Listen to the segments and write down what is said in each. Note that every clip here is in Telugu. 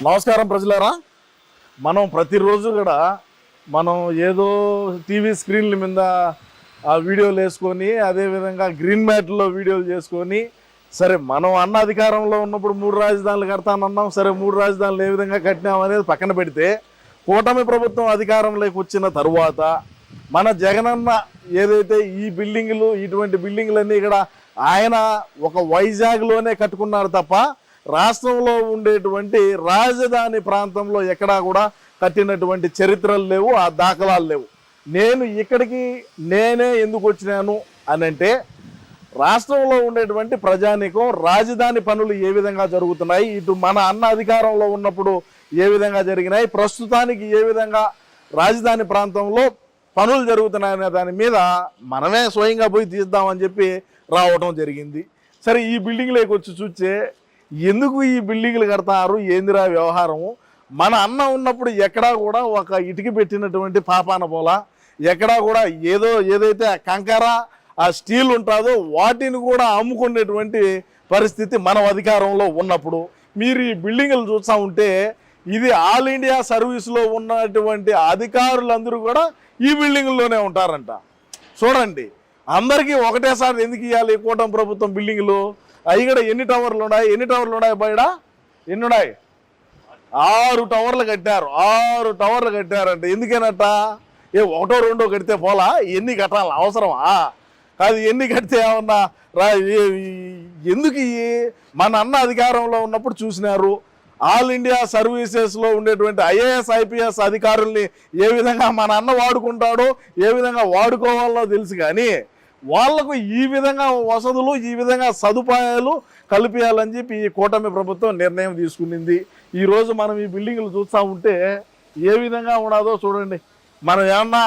నమస్కారం ప్రజలారా. మనం ప్రతిరోజు కూడా మనం ఏదో టీవీ స్క్రీన్ల మీద ఆ వీడియోలు వేసుకొని అదేవిధంగా గ్రీన్ మ్యాట్లో వీడియోలు చేసుకొని సరే మనం అన్న అధికారంలో ఉన్నప్పుడు 3 రాజధానులు కడతానన్నాం. సరే 3 రాజధానులు ఏ విధంగా కట్టినాం అనేది పక్కన పెడితే కూటమి ప్రభుత్వం అధికారంలోకి వచ్చిన తరువాత మన జగనన్న ఏదైతే ఈ బిల్డింగులు ఇటువంటి బిల్డింగులన్నీ ఇక్కడ ఆయన ఒక వైజాగ్లోనే కట్టుకున్నారు తప్ప రాష్ట్రంలో ఉండేటువంటి రాజధాని ప్రాంతంలో ఎక్కడా కూడా కట్టినటువంటి చరిత్రలు లేవు, ఆ దాఖలాలు లేవు. నేను ఇక్కడికి నేనే ఎందుకు వచ్చినాను అని అంటే రాష్ట్రంలో ఉండేటువంటి ప్రజానీకం రాజధాని పనులు ఏ విధంగా జరుగుతున్నాయి, ఇటు మన అన్న అధికారంలో ఉన్నప్పుడు ఏ విధంగా జరిగినాయి, ప్రస్తుతానికి ఏ విధంగా రాజధాని ప్రాంతంలో పనులు జరుగుతున్నాయనే దాని మీద మనమే స్వయంగా పోయి తీద్దామని చెప్పి రావటం జరిగింది. సరే ఈ బిల్డింగ్లోకి వచ్చి చూస్తే ఎందుకు ఈ బిల్డింగ్లు కడతారు, ఏందిరా వ్యవహారము? మన అన్న ఉన్నప్పుడు ఎక్కడా కూడా ఒక ఇటుక పెట్టినటువంటి పాపాన పోలా, ఎక్కడా కూడా ఏదైతే ఆ కంకర ఆ స్టీల్ ఉంటుందో వాటిని కూడా అమ్ముకునేటువంటి పరిస్థితి మనం అధికారంలో ఉన్నప్పుడు. మీరు ఈ బిల్డింగ్లు చూస్తూ ఉంటే ఇది ఆల్ ఇండియా సర్వీస్లో ఉన్నటువంటి అధికారులందరూ కూడా ఈ బిల్డింగ్లోనే ఉంటారంట. చూడండి, అందరికీ ఒకటేసారి ఎందుకు ఇవ్వాలి కూటమి ప్రభుత్వం బిల్డింగ్లు? అవి కూడా ఎన్ని టవర్లు ఉన్నాయి బయట? ఎన్ని ఉన్నాయి? 6 టవర్లు కట్టారు. 6 టవర్లు కట్టారంట. ఎందుకేనట? ఒకటో రెండో కడితే పోలా, ఎన్ని కట్టాలి అవసరమా? కాదు, ఎన్ని కడితే ఏమన్నా ఎందుకు? మన అన్న అధికారంలో ఉన్నప్పుడు చూసినారు ఆల్ ఇండియా సర్వీసెస్లో ఉండేటువంటి ఐఏఎస్ ఐపీఎస్ అధికారుల్ని ఏ విధంగా మన అన్న వాడుకుంటాడో ఏ విధంగా వాడుకోవాలో తెలుసు. కానీ వాళ్లకు ఈ విధంగా వసతులు ఈ విధంగా సదుపాయాలు కల్పించాలని చెప్పి ఈ కూటమి ప్రభుత్వం నిర్ణయం తీసుకునింది. ఈరోజు మనం ఈ బిల్డింగ్లు చూస్తూ ఉంటే ఏ విధంగా ఉండదో చూడండి. మనం ఏమన్నా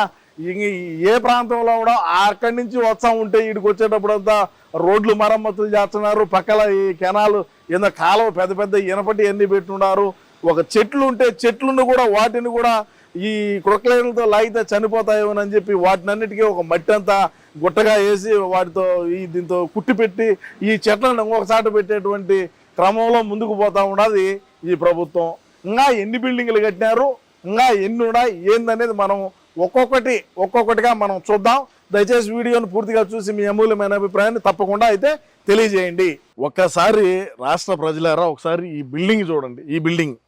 ఏ ప్రాంతంలో కూడా అక్కడి నుంచి వస్తూ ఉంటే వీడికి వచ్చేటప్పుడు అంతా రోడ్లు మరమ్మతులు చేస్తున్నారు, పక్కల ఈ కెనాలు ఏదో కాలువ పెద్ద పెద్ద ఇనపటి ఎన్ని పెట్టున్నారు. ఒక చెట్లు ఉంటే చెట్లను కూడా వాటిని కూడా ఈ క్రొక్లైన్లతో లాగితే చనిపోతాయేమోనని చెప్పి వాటినన్నిటికీ ఒక మట్టి అంతా గుట్టగా వేసి వాటితో దీంతో కుట్టి పెట్టి ఈ చెట్లను ఇంకొకసారి పెట్టేటువంటి క్రమంలో ముందుకు పోతూ ఉన్నది ఈ ప్రభుత్వం. ఇంకా ఎన్ని బిల్డింగ్లు కట్టినారు, ఇంకా ఎన్ని ఉన్నాయి ఏందనేది మనం ఒక్కొక్కటిగా మనం చూద్దాం. దయచేసి వీడియోను పూర్తిగా చూసి మీ అమూల్యమైన అభిప్రాయాన్ని తప్పకుండా అయితే తెలియజేయండి. ఒక్కసారి రాష్ట్ర ప్రజలారా ఒకసారి ఈ బిల్డింగ్ చూడండి. ఈ బిల్డింగ్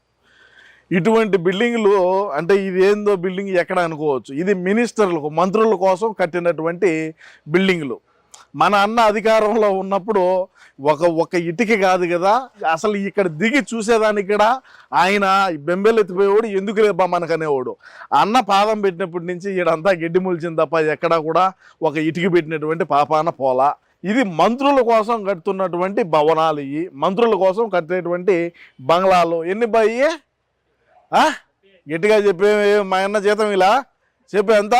ఇటువంటి బిల్డింగ్లు అంటే ఇది ఏందో బిల్డింగ్ ఎక్కడ అనుకోవచ్చు. ఇది మినిస్టర్లకు మంత్రుల కోసం కట్టినటువంటి బిల్డింగ్లు. మన అన్న అధికారంలో ఉన్నప్పుడు ఒక ఇటుక కాదు కదా, అసలు ఇక్కడ దిగి చూసేదానికి కూడా ఆయన బెంబెలెత్తిపోయేవాడు. ఎందుకు లేబా మనకనేవాడు. అన్న పాదం పెట్టినప్పటి నుంచి ఈడంతా గడ్డి ముల్చింది తప్ప ఎక్కడా కూడా ఒక ఇటుక పెట్టినటువంటి పాపాన పోలా. ఇది మంత్రుల కోసం కడుతున్నటువంటి భవనాలు, ఇవి మంత్రుల కోసం కట్టేటువంటి బంగ్లాలు. ఎన్ని బాయి గట్టిగా చెప్పే మా అన్న జీతం ఇలా చెప్పే ఎంత?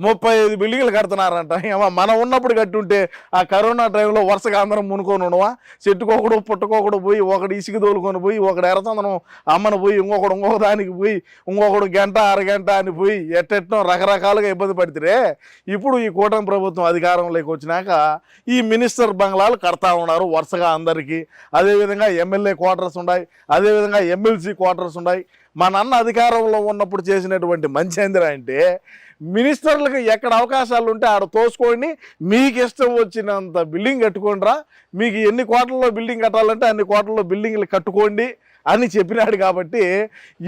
35 బిల్డింగ్లు కడుతున్నారంట. మనం ఉన్నప్పుడు కట్టుంటే ఆ కరోనా టైంలో వరుసగా అందరం మునుకొని ఉండవా? చెట్టుకోకడు పుట్టుకోకడు పోయి ఒకడు ఇసుక తోలుకొని పోయి ఒకడు ఎర్రచందనం అమ్మను పోయి ఇంకొక దానికి పోయి ఇంకొకడు గంట అరగంట అని పోయి ఎట్టెట్టడం రకరకాలుగా ఇబ్బంది పడితే ఇప్పుడు ఈ కూటమి ప్రభుత్వం అధికారంలోకి వచ్చినాక ఈ మినిస్టర్ బంగ్లాలు కడతా ఉన్నారు వరుసగా అందరికీ. అదేవిధంగా ఎమ్మెల్యే క్వార్టర్స్ ఉన్నాయి, అదేవిధంగా ఎమ్మెల్సీ క్వార్టర్స్ ఉన్నాయి. మన అన్న అధికారంలో ఉన్నప్పుడు చేసినటువంటి మంచి ఏందిరా అంటే మినిస్టర్లకు ఎక్కడ అవకాశాలు ఉంటే ఆడ తోసుకోండి, మీకు ఇష్టం వచ్చినంత బిల్డింగ్ కట్టుకోండిరా, మీకు ఎన్ని కోట్లలో బిల్డింగ్ కట్టాలంటే అన్ని కోట్లలో బిల్డింగ్లు కట్టుకోండి అని చెప్పినాడు. కాబట్టి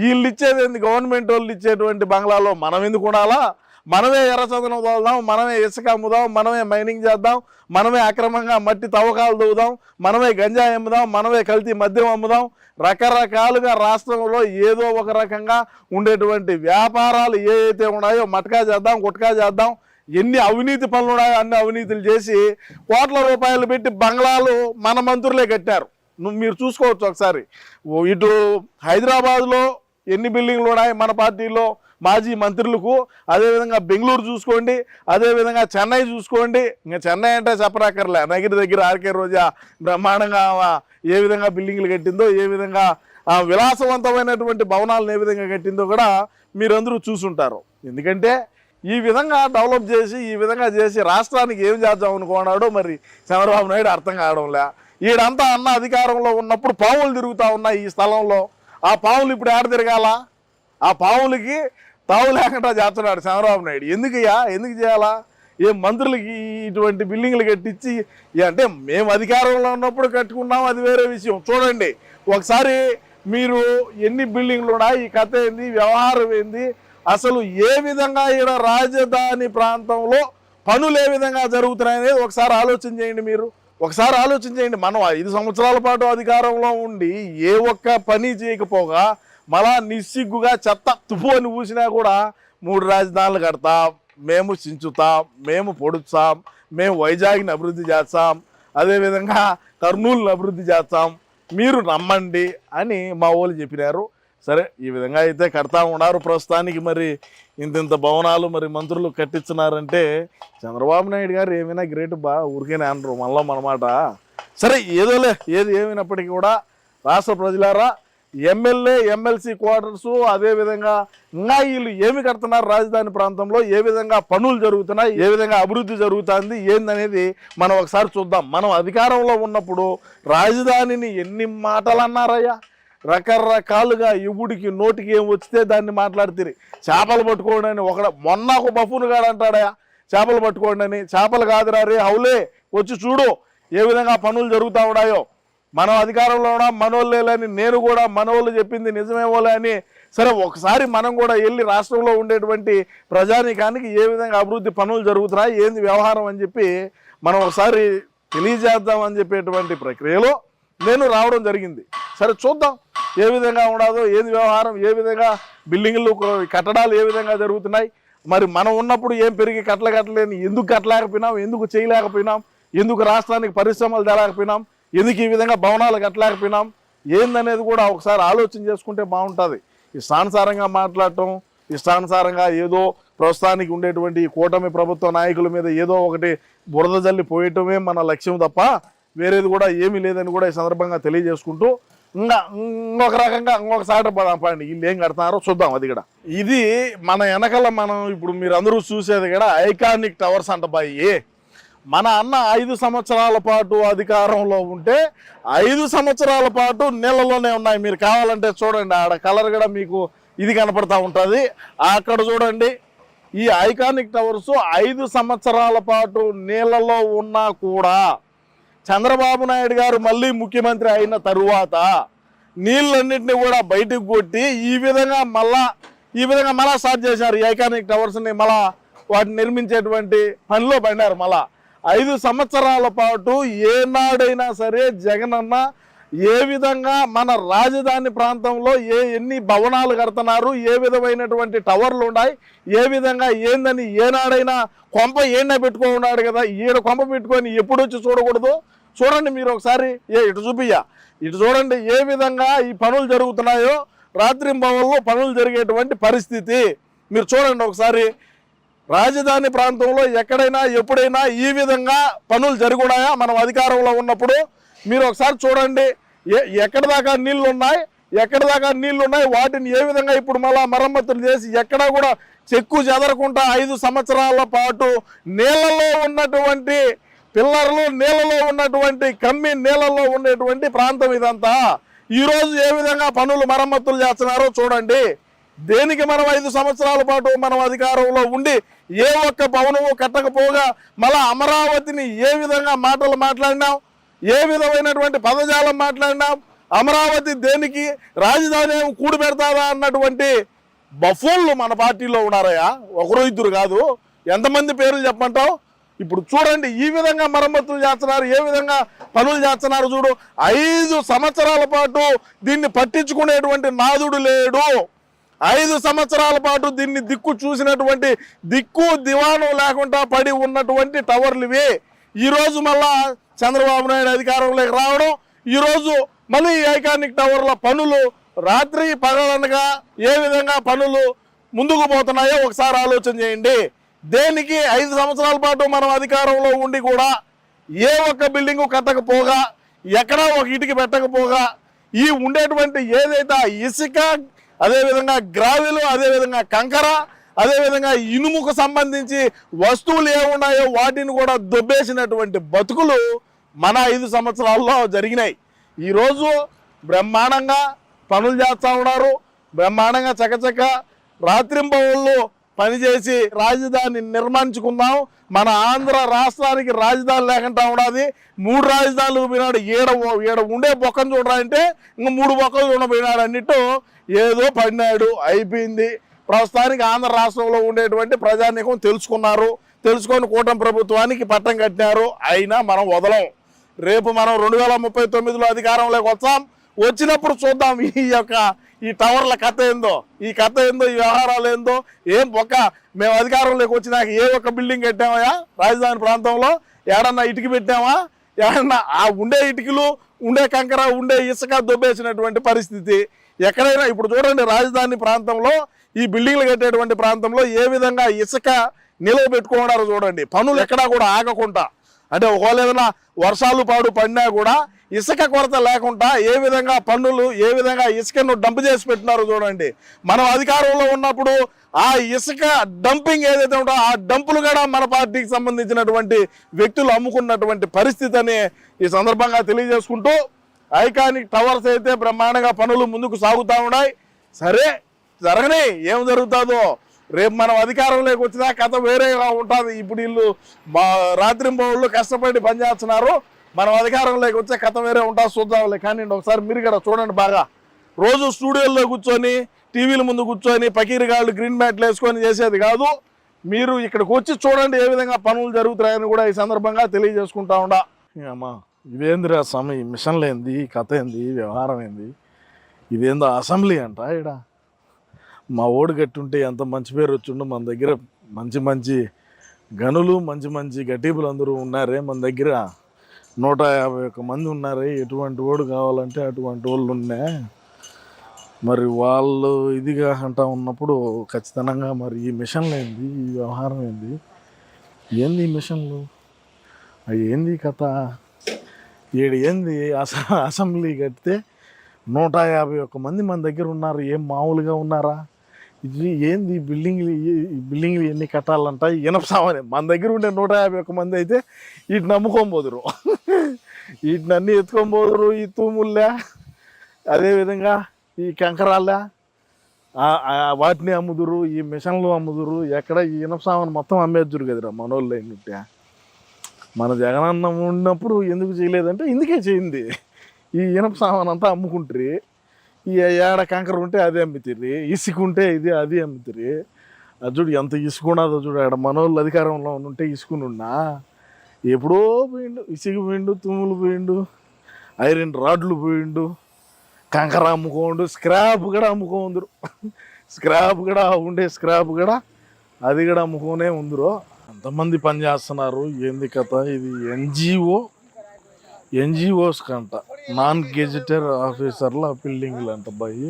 వీళ్ళు ఇచ్చేది గవర్నమెంట్ వాళ్ళు ఇచ్చేటువంటి బంగ్లాలో మనం ఎందుకు ఉండాలా? మనమే ఎర్రచందనం తోలుదాం, మనమే ఇసుక అమ్ముదాం, మనమే మైనింగ్ చేద్దాం, మనమే అక్రమంగా మట్టి తవ్వకాలు తవ్వుదాం, మనమే గంజాయి అమ్ముదాం, మనమే కల్తీ మద్యం అమ్ముదాం. రకరకాలుగా రాష్ట్రంలో ఏదో ఒక రకంగా ఉండేటువంటి వ్యాపారాలు ఏవైతే ఉన్నాయో మటకా చేద్దాం, గుట్కా చేద్దాం. ఎన్ని అవినీతి పనులు ఉన్నాయో అన్ని అవినీతులు చేసి కోట్ల రూపాయలు పెట్టి బంగ్లాలు మన మంత్రులే కట్టారు. మీరు చూసుకోవచ్చు ఒకసారి. ఇటు హైదరాబాద్లో ఎన్ని బిల్డింగ్లు ఉన్నాయి మన పార్టీలో మాజీ మంత్రులకు, అదేవిధంగా బెంగళూరు చూసుకోండి, అదేవిధంగా చెన్నై చూసుకోండి. ఇంకా చెన్నై అంటే చెప్పరాకర్లే, నగిరి దగ్గర ఆర్కే రోజా బ్రహ్మాండంగా ఏ విధంగా బిల్డింగ్లు కట్టిందో, ఏ విధంగా విలాసవంతమైనటువంటి భవనాలను ఏ విధంగా కట్టిందో కూడా మీరందరూ చూసుంటారు. ఎందుకంటే ఈ విధంగా డెవలప్ చేసి ఈ విధంగా చేసి రాష్ట్రానికి ఏం చేద్దాం అనుకున్నాడో మరి చంద్రబాబు నాయుడు అర్థం కావడంలే. ఈడంతా అన్న అధికారంలో ఉన్నప్పుడు పాములు తిరుగుతూ ఉన్నాయి ఈ స్థలంలో. ఆ పాములు ఇప్పుడు ఏడ తిరగాల? ఆ పాములకి తావు లేకుండా చేస్తున్నాడు చంద్రబాబు నాయుడు. ఎందుకయ్యా, ఎందుకు చేయాలా? ఏ మంత్రులకి ఇటువంటి బిల్డింగ్లు కట్టించి అంటే మేము అధికారంలో ఉన్నప్పుడు కట్టుకున్నాం, అది వేరే విషయం. చూడండి ఒకసారి మీరు ఎన్ని బిల్డింగ్లు ఉన్నాయి, ఈ కథ ఏంది, వ్యవహారం ఏంది, అసలు ఏ విధంగా ఈడ రాజధాని ప్రాంతంలో పనులు ఏ విధంగా జరుగుతున్నాయనేది ఒకసారి ఆలోచన చేయండి. మీరు ఒకసారి ఆలోచన చేయండి. మనం 5 సంవత్సరాల పాటు అధికారంలో ఉండి ఏ ఒక్క పని చేయకపోగా మళ్ళా నిస్సిగ్గుగా చెత్త తుప్పు అని ఊసినా కూడా 3 రాజధానులు కడతాం, మేము చించుతాం, మేము పొడుస్తాం, మేము వైజాగ్ని అభివృద్ధి చేస్తాం, అదేవిధంగా కర్నూలుని అభివృద్ధి చేస్తాం, మీరు నమ్మండి అని మా వాళ్ళు చెప్పినారు. సరే, ఈ విధంగా అయితే కడతా ఉన్నారు. ప్రస్తుతానికి మరి ఇంత భవనాలు మరి మంత్రులు కట్టించున్నారంటే చంద్రబాబు నాయుడు గారు ఏమైనా గ్రేట్ బా, ఊరికేనే అనరు మళ్ళీ మనమాట. సరే ఏదోలే, ఏది ఏమైనప్పటికీ కూడా రాష్ట్ర ప్రజలారా, ఎమ్మెల్యే ఎమ్మెల్సీ క్వార్టర్సు, అదేవిధంగా ఇంకా వీళ్ళు ఏమి కడుతున్నారు రాజధాని ప్రాంతంలో, ఏ విధంగా పనులు జరుగుతున్నాయి, ఏ విధంగా అభివృద్ధి జరుగుతుంది ఏందనేది మనం ఒకసారి చూద్దాం. మనం అధికారంలో ఉన్నప్పుడు రాజధానిని ఎన్ని మాటలు అన్నారయ్యా, రకరకాలుగా ఇవుడికి నోటికి ఏం వచ్చితే దాన్ని మాట్లాడుతుంది. చేపలు పట్టుకోండి అని మొన్న ఒక బఫూన్ గాడు అంటాడయా, చేపలు పట్టుకోండి అని. చేపలు కాదురా రే హౌలే, వచ్చి చూడు ఏ విధంగా పనులు జరుగుతూ ఉన్నాయో. మనం అధికారంలో ఉన్నాం, మనోళ్ళేలని, నేను కూడా మనోళ్ళు చెప్పింది నిజమేమోలే అని. సరే ఒకసారి మనం కూడా వెళ్ళి రాష్ట్రంలో ఉండేటువంటి ప్రజానీకానికి ఏ విధంగా అభివృద్ధి పనులు జరుగుతున్నాయి, ఏంది వ్యవహారం అని చెప్పి మనం ఒకసారి తెలియజేద్దామని చెప్పేటువంటి ప్రక్రియలో నేను రావడం జరిగింది. సరే చూద్దాం ఏ విధంగా ఉండదో, ఏంది వ్యవహారం, ఏ విధంగా బిల్డింగ్లు కట్టడాలు ఏ విధంగా జరుగుతున్నాయి. మరి మనం ఉన్నప్పుడు ఏం పెరిగి కట్టలేని, ఎందుకు కట్టలేకపోయినాం, ఎందుకు చేయలేకపోయినాం, ఎందుకు రాష్ట్రానికి పరిశ్రమలు తేలేకపోయినాం, ఎందుకు ఈ విధంగా భవనాలు కట్టలేకపోయినాం, ఏందనేది కూడా ఒకసారి ఆలోచన చేసుకుంటే బాగుంటుంది. ఇష్టానుసారంగా మాట్లాడటం, ఇష్టానుసారంగా ఏదో ప్రస్తుతానికి ఉండేటువంటి కూటమి ప్రభుత్వ నాయకుల మీద ఏదో ఒకటి బురద జల్లి పోయటమే మన లక్ష్యం తప్ప వేరేది కూడా ఏమీ లేదని కూడా ఈ సందర్భంగా తెలియజేసుకుంటూ ఇంకొక రకంగా ఇంకొక సాట పడండి వీళ్ళు ఏం కడతారో చూద్దాం. అది కూడా ఇది మన వెనకల మనం ఇప్పుడు మీరు అందరూ చూసేది కూడా ఐకానిక్ టవర్స్ అంట బాయి. మన అన్న 5 సంవత్సరాల పాటు అధికారంలో ఉంటే 5 సంవత్సరాల పాటు నీళ్ళలోనే ఉన్నాయి. మీరు కావాలంటే చూడండి, ఆడ కలర్ కూడా మీకు ఇది కనపడతా ఉంటుంది. అక్కడ చూడండి, ఈ ఐకానిక్ టవర్స్ 5 సంవత్సరాల పాటు నీళ్ళలో ఉన్నా కూడా చంద్రబాబు నాయుడు గారు మళ్ళీ ముఖ్యమంత్రి అయిన తరువాత నీళ్ళన్నింటినీ కూడా బయటకు కొట్టి ఈ విధంగా మళ్ళా స్టార్ట్ చేశారు. ఈ ఐకానిక్ టవర్స్ని మళ్ళా వాటిని నిర్మించేటువంటి పనిలో పడినారు. మళ్ళా 5 సంవత్సరాల పాటు ఏనాడైనా సరే జగనన్న ఏ విధంగా మన రాజధాని ప్రాంతంలో ఎన్ని భవనాలు కడుతున్నారు, ఏ విధమైనటువంటి టవర్లు ఉన్నాయి, ఏ విధంగా ఏందని ఏనాడైనా కొంప ఏనా పెట్టుకున్నాడు కదా, ఈడ కొంప పెట్టుకొని ఎప్పుడు వచ్చి చూడకూడదు. చూడండి మీరు ఒకసారి, ఇటు చూపియ్యా, ఇటు చూడండి ఏ విధంగా ఈ పనులు జరుగుతున్నాయో, రాత్రింబవల్లో పనులు జరిగేటువంటి పరిస్థితి మీరు చూడండి ఒకసారి. రాజధాని ప్రాంతంలో ఎక్కడైనా ఎప్పుడైనా ఈ విధంగా పనులు జరుగున్నాయా మనం అధికారంలో ఉన్నప్పుడు? మీరు ఒకసారి చూడండి, ఎక్కడి దాకా నీళ్లు ఉన్నాయి, వాటిని ఏ విధంగా ఇప్పుడు మళ్ళా మరమ్మతులు చేసి ఎక్కడా కూడా చెక్కు చెదరకుండా 5 సంవత్సరాల పాటు నీళ్ళలో ఉన్నటువంటి పిల్లర్లు, నీళ్ళలో ఉన్నటువంటి కమ్మి, నీళ్ళలో ఉండేటువంటి ప్రాంతం ఇదంతా. ఈరోజు ఏ విధంగా పనులు మరమ్మతులు చేస్తున్నారో చూడండి. దేనికి మనం 5 సంవత్సరాల పాటు మనం అధికారంలో ఉండి ఏ ఒక్క భవనము కట్టకపోగా మళ్ళా అమరావతిని ఏ విధంగా మాటలు మాట్లాడినాం, ఏ విధమైనటువంటి పదజాలం మాట్లాడినాం, అమరావతి దేనికి రాజధాని కూడి పెడతాదా అన్నటువంటి బఫూన్లు మన పార్టీలో ఉన్నారయ్యా. ఒకరు ఇద్దరు కాదు, ఎంతమంది పేర్లు చెప్పమంటావు? ఇప్పుడు చూడండి ఈ విధంగా మరమ్మతులు చేస్తున్నారు, ఏ విధంగా పనులు చేస్తున్నారు చూడు. 5 సంవత్సరాల పాటు దీన్ని పట్టించుకునేటువంటి నాదుడు లేడు. 5 సంవత్సరాల పాటు దీన్ని చూసినటువంటి దివాణం లేకుండా పడి ఉన్నటువంటి టవర్లు ఇవి. ఈరోజు మళ్ళా చంద్రబాబు నాయుడు అధికారంలోకి రావడం, ఈరోజు మళ్ళీ ఐకానిక్ టవర్ల పనులు రాత్రి పగలనగా ఏ విధంగా పనులు ముందుకు పోతున్నాయో ఒకసారి ఆలోచన చేయండి. దేనికి 5 సంవత్సరాల పాటు మనం అధికారంలో ఉండి కూడా ఏ ఒక్క బిల్డింగు కట్టకపోగా, ఎక్కడా ఒక ఇటుకి పెట్టకపోగా, ఈ ఉండేటువంటి ఏదైతే ఇసుక, అదేవిధంగా గ్రావెలు, అదేవిధంగా కంకర, అదేవిధంగా ఇనుముకు సంబంధించి వస్తువులు ఏమున్నాయో వాటిని కూడా దొబ్బేసినటువంటి బతుకులు మన 5 సంవత్సరాల్లో జరిగినాయి. ఈరోజు బ్రహ్మాండంగా పనులు చేస్తూ ఉన్నారు. బ్రహ్మాండంగా చకచక రాత్రింబవళ్ళు పనిచేసి రాజధాని నిర్మించుకుందాం. మన ఆంధ్ర రాష్ట్రానికి రాజధాని లేకుండా ఉన్నది. 3 రాజధానులు పోయినాడు. ఈడ ఉండే బొక్కను చూడరా అంటే ఇంక 3 బొక్కలు చూడబోయినాడు అన్నట్టు ఏదో పడినాడు. అయిపోయింది. ప్రస్తుతానికి ఆంధ్ర రాష్ట్రంలో ఉండేటువంటి ప్రజానీకం తెలుసుకొని కూటమి ప్రభుత్వానికి పట్టం కట్టినారు. అయినా మనం వదలం. రేపు మనం 2039లో అధికారంలోకి వచ్చినప్పుడు చూద్దాం ఈ టవర్ల కథ ఏందో, ఈ వ్యవహారాలు ఏందో. ఏం మేము అధికారంలోకి వచ్చినాక ఏ ఒక్క బిల్డింగ్ కట్టామా రాజధాని ప్రాంతంలో? ఏడన్నా ఇటుక పెట్టామా? ఏడన్నా ఆ ఉండే ఇటుకలు, ఉండే కంకర, ఉండే ఇసుక దొబ్బేసినటువంటి పరిస్థితి ఎక్కడైనా. ఇప్పుడు చూడండి, రాజధాని ప్రాంతంలో ఈ బిల్డింగ్లు కట్టేటువంటి ప్రాంతంలో ఏ విధంగా ఇసుక నిలవ పెట్టుకున్నారో చూడండి. పనులు ఎక్కడా కూడా ఆగకుండా, అంటే ఒకవేళ ఏదైనా వర్షాలు పడినా కూడా ఇసుక కొరత లేకుండా ఏ విధంగా పన్నులు, ఏ విధంగా ఇసుకను డంప్ చేసి పెట్టినారో చూడండి. మనం అధికారంలో ఉన్నప్పుడు ఆ ఇసుక డంపింగ్ ఏదైతే ఉంటో ఆ డంపులు కూడా మన పార్టీకి సంబంధించినటువంటి వ్యక్తులు అమ్ముకున్నటువంటి పరిస్థితి అని ఈ సందర్భంగా తెలియజేసుకుంటూ, ఐకానిక్ టవర్స్ అయితే బ్రహ్మాండంగా పనులు ముందుకు సాగుతూ ఉన్నాయి. సరే జరగని, ఏం జరుగుతుందో రేపు మనం అధికారంలోకి వచ్చినా కథ వేరేగా ఉంటుంది. ఇప్పుడు వీళ్ళు రాత్రింబవళ్ళు కష్టపడి పనిచేస్తున్నారు. మనం అధికారంలోకి వచ్చే కథ వేరే ఉంటుంది, చూద్దాంలే. కానీ ఒకసారి మీరు కూడా చూడండి బాగా. రోజు స్టూడియోల్లో కూర్చొని, టీవీల ముందు కూర్చొని పకీరిగాళ్ళు గ్రీన్ మ్యాట్లు వేసుకొని చేసేది కాదు. మీరు ఇక్కడికి వచ్చి చూడండి ఏ విధంగా పనులు జరుగుతున్నాయని కూడా ఈ సందర్భంగా తెలియజేసుకుంటా ఉండా. అమ్మా ఇవేందిరా స్వామి, మిషన్లు ఏంది, కథ ఏంది, వ్యవహారం ఏంది? ఇదేందో అసెంబ్లీ అంట. ఇక్కడ మా ఓడి కట్టుంటే ఎంత మంచి పేరు వచ్చిండో. మన దగ్గర మంచి గనులు, మంచి గట్టిపులు అందరూ ఉన్నారే. మన దగ్గర 151 మంది ఉన్నారే. ఎటువంటి ఓడు కావాలంటే అటువంటి వాళ్ళు ఉన్నాయి. మరి వాళ్ళు ఇదిగా అంటా ఉన్నప్పుడు ఖచ్చితంగా మరి ఈ మిషన్లు ఏంది, ఈ వ్యవహారం ఏంది ఈ మిషన్లు, అవి ఏంది కథ? ఏంది అసెంబ్లీ కడితే 151 మంది మన దగ్గర ఉన్నారు. ఏం మామూలుగా ఉన్నారా? ఇది ఏంది బిల్డింగ్లు ఎన్ని కట్టాలంట? ఇనప సామాన్ మన దగ్గర ఉండే 151 మంది అయితే వీటిని నమ్ముకోబోదురు, వీటిని అన్నీ ఎత్తుకోబోదురు. ఈ తూముల్లా, అదేవిధంగా ఈ కంకరాల్లా వాటిని అమ్ముదురు, ఈ మిషన్లు అమ్ముదురు. ఎక్కడ ఈ ఇనప సామాన్ మొత్తం అమ్మేద్దురు కదరా మనోళ్ళు. ఏంటంటే మన జగనన్న ఉన్నప్పుడు ఎందుకు చేయలేదంటే ఇందుకే చేయింది. ఈ ఇనప సామాన్ అంతా అమ్ముకుంటారు. ఈ ఏడ కంకర ఉంటే అదే అమ్ముతారు, ఇసుక ఉంటే అది అమ్ముతారు. అది చూడు ఎంత ఇసుకున్నదో చూడు. ఆడ మనోళ్ళు అధికారంలో ఉంటే ఇసుకునున్నా ఎప్పుడో పోయిండు. ఇసుక పోయిండు, తుమ్ములు పోయిండు, ఐరన్ రాడ్లు పోయిండు, కంకర అమ్ముకోండు, స్క్రాప్ కూడా అమ్ముకోందరు. స్క్రాప్ కూడా ఉండే స్క్రాప్ కూడా అది కూడా అమ్ముకోనే ఉందరు. ఎంతమంది పని చేస్తున్నారు, ఏంది కథ? ఇది ఎన్జిఓస్ కంట, నాన్ గెజిటెడ్ ఆఫీసర్ల బిల్డింగ్లు అంట. బాయి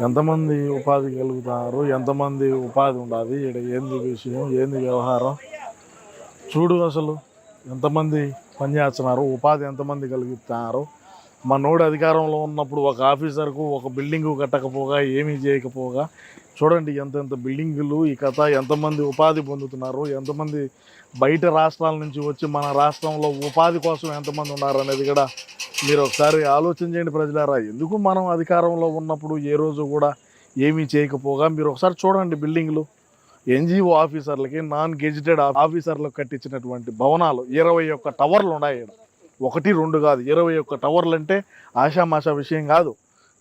ఎంతమంది ఉపాధి కలుగుతున్నారు, ఎంతమంది ఉపాధి ఉండాలి, ఇక్కడ ఏంది విషయం, ఏంది వ్యవహారం చూడు. అసలు ఎంతమంది పనిచేస్తున్నారు, ఉపాధి ఎంతమంది కలుగుతున్నారు. మనోడు అధికారంలో ఉన్నప్పుడు ఒక ఆఫీసర్కు ఒక బిల్డింగు కట్టకపోగా, ఏమీ చేయకపోగా చూడండి ఎంత బిల్డింగులు. ఈ కథ ఎంతమంది ఉపాధి పొందుతున్నారు, ఎంతమంది బయట రాష్ట్రాల నుంచి వచ్చి మన రాష్ట్రంలో ఉపాధి కోసం ఎంతమంది ఉన్నారు అనేది కూడా మీరు ఒకసారి ఆలోచన చేయండి ప్రజలారా. ఎందుకు మనం అధికారంలో ఉన్నప్పుడు ఏ రోజు కూడా ఏమీ చేయకపోగా మీరు ఒకసారి చూడండి బిల్డింగ్లు. ఎన్జిఓ ఆఫీసర్లకి, నాన్ గెజిటెడ్ ఆఫీసర్లకు కట్టించినటువంటి భవనాలు 21 టవర్లు ఉన్నాయి. 1, 2 కాదు, 21 టవర్లు అంటే ఆషామాషా విషయం కాదు.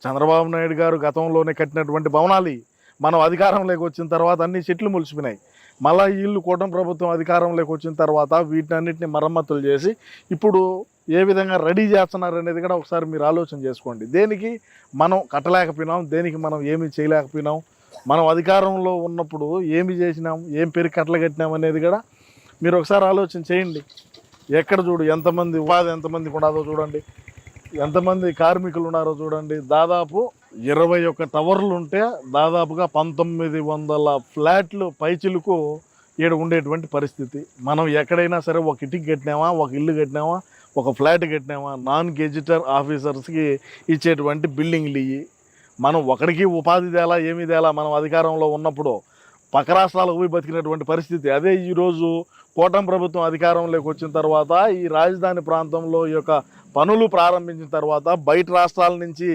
చంద్రబాబు నాయుడు గారు గతంలోనే కట్టినటువంటి భవనాలు. మనం అధికారంలోకి వచ్చిన తర్వాత అన్ని చెట్లు మొలిచిపోయినాయి. మళ్ళీ వీళ్ళు కూటమి ప్రభుత్వం అధికారంలోకి వచ్చిన తర్వాత వీటన్నిటిని మరమ్మతులు చేసి ఇప్పుడు ఏ విధంగా రెడీ చేస్తున్నారు అనేది కూడా ఒకసారి మీరు ఆలోచన చేసుకోండి. దేనికి మనం కట్టలేకపోయినాం, దేనికి మనం ఏమీ చేయలేకపోయినాం, మనం అధికారంలో ఉన్నప్పుడు ఏమి చేసినాం, ఏం పేరు కట్టలు కట్టినాం అనేది కూడా మీరు ఒకసారి ఆలోచన చేయండి. ఎక్కడ చూడు ఎంతమంది ఉపాధి ఎంతమందికి ఉన్నదో చూడండి, ఎంతమంది కార్మికులు ఉన్నారో చూడండి. దాదాపు 21 టవర్లు ఉంటే దాదాపుగా 1900 ఫ్లాట్లు పైచిలకు ఈడ ఉండేటువంటి పరిస్థితి. మనం ఎక్కడైనా సరే ఒక ఇటుక కట్టినామా, ఒక ఇల్లు కట్టినామా, ఒక ఫ్లాట్ కట్టినామా, నాన్ గెజిటెడ్ ఆఫీసర్స్కి ఇచ్చేటువంటి బిల్డింగ్లు ఇవి. మనం ఒకడికి ఉపాధి తేలా, ఏమీ తేలా. మనం అధికారంలో ఉన్నప్పుడు పక్క రాష్ట్రాలకు పోయి బతికినటువంటి పరిస్థితి. అదే ఈరోజు కూటమి ప్రభుత్వం అధికారంలోకి వచ్చిన తర్వాత ఈ రాజధాని ప్రాంతంలో ఈ యొక్క పనులు ప్రారంభించిన తర్వాత బయట రాష్ట్రాల నుంచి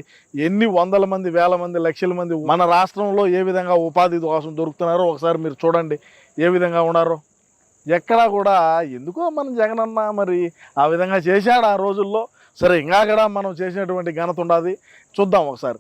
ఎన్ని వందల మంది, వేల మంది, లక్షల మంది మన రాష్ట్రంలో ఏ విధంగా ఉపాధి కోసం దొరుకుతున్నారో ఒకసారి మీరు చూడండి, ఏ విధంగా ఉన్నారో. ఎక్కడా కూడా ఎందుకో మన జగనన్న మరి ఆ విధంగా చేశాడు ఆ రోజుల్లో. సరే ఇంకా కూడా మనం చేసినటువంటి ఘనత ఉండదు, చూద్దాం ఒకసారి.